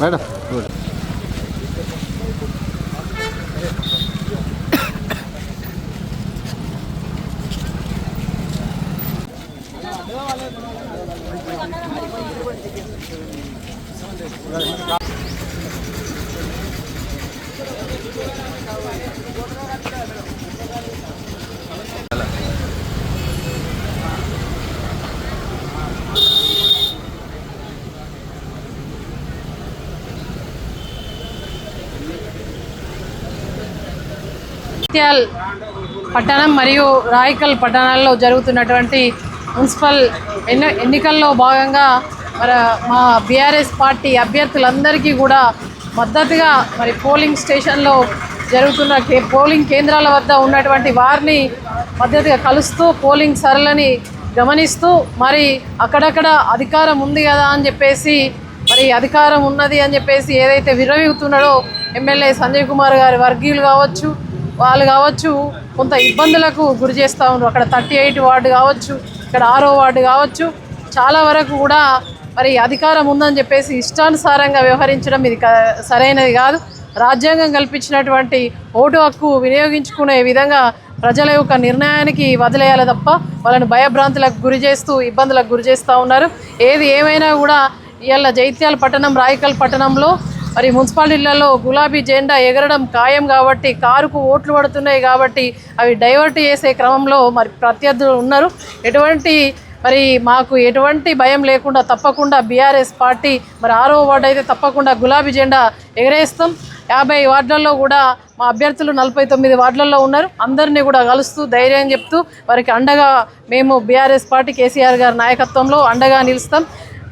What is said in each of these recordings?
Madam good Jagtial పట్టణం మరియు రాయకల్ పట్టణాల్లో జరుగుతున్నటువంటి మున్సిపల్ ఎన్నికల్లో భాగంగా మా బీఆర్ఎస్ పార్టీ అభ్యర్థులందరికీ కూడా మద్దతుగా పోలింగ్ స్టేషన్లో జరుగుతున్న పోలింగ్ కేంద్రాల వద్ద ఉన్నటువంటి వారిని మద్దతుగా కలుస్తూ పోలింగ్ సరళని గమనిస్తూ అక్కడక్కడ అధికారం ఉంది కదా అని చెప్పేసి అధికారం ఉన్నది అని చెప్పేసి ఏదైతే విర్రవీగుతున్నాడో ఎమ్మెల్యే సంజయ్ కుమార్ గారి వర్గీయులు కావచ్చు వాళ్ళు కావచ్చు కొంత ఇబ్బందులకు గురి చేస్తూ ఉన్నారు. అక్కడ 38 వార్డు కావచ్చు, ఇక్కడ 6వ వార్డు కావచ్చు, చాలా వరకు కూడా అధికారం ఉందని చెప్పేసి ఇష్టానుసారంగా వ్యవహరించడం ఇది సరైనది కాదు. రాజ్యాంగం కల్పించినటువంటి ఓటు హక్కు వినియోగించుకునే విధంగా ప్రజల యొక్క నిర్ణయానికి వదిలేయాలి తప్ప వాళ్ళని భయభ్రాంతులకు గురి చేస్తూ ఇబ్బందులకు గురి చేస్తూ ఉన్నారు. ఏది ఏమైనా కూడా ఇవాళ జగిత్యాల పట్టణం రాయకల్ పట్టణంలో మున్సిపాలిటీలలో గులాబీ జెండా ఎగరడం ఖాయం కాబట్టి కారుకు ఓట్లు పడుతున్నాయి కాబట్టి అవి డైవర్ట్ చేసే క్రమంలో ప్రత్యర్థులు ఉన్నారు. మాకు ఎటువంటి భయం లేకుండా తప్పకుండా బీఆర్ఎస్ పార్టీ 6వ వార్డు అయితే తప్పకుండా గులాబీ జెండా ఎగరేస్తాం. 50 వార్డులలో కూడా మా అభ్యర్థులు 49 వార్డులలో ఉన్నారు. అందరినీ కూడా కలుస్తూ ధైర్యం చెప్తూ వారికి అండగా మేము బీఆర్ఎస్ పార్టీ కేసీఆర్ గారి నాయకత్వంలో అండగా నిలుస్తాం.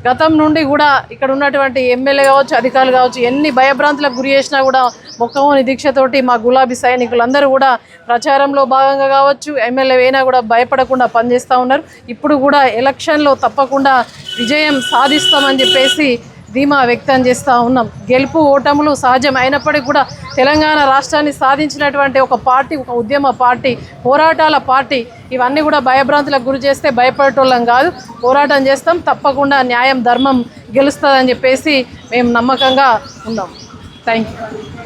గతం నుండి కూడా ఇక్కడ ఉన్నటువంటి ఎమ్మెల్యే కావచ్చు, అధికారులు కావచ్చు, ఎన్ని భయభ్రాంతులకు గురి చేసినా కూడా మొక్కవోని దీక్షతోటి మా గులాబీ సైనికులందరూ కూడా ప్రచారంలో భాగంగా కావచ్చు, ఎమ్మెల్యే అయినా కూడా భయపడకుండా పనిచేస్తూ ఉన్నారు. ఇప్పుడు కూడా ఎలక్షన్లో తప్పకుండా విజయం సాధిస్తామని చెప్పేసి ధీమా వ్యక్తం చేస్తూ ఉన్నాం. గెలుపు ఓటములు సహజం అయినప్పటికీ కూడా తెలంగాణ రాష్ట్రాన్ని సాధించినటువంటి ఒక పార్టీ, ఒక ఉద్యమ పార్టీ, పోరాటాల పార్టీ, ఇవన్నీ కూడా భయభ్రాంతులకు గురి చేస్తే భయపడేటోళ్ళం కాదు. పోరాటం చేస్తాం, తప్పకుండా న్యాయం ధర్మం గెలుస్తుందని చెప్పేసి మేము నమ్మకంగా ఉన్నాం. Thank you.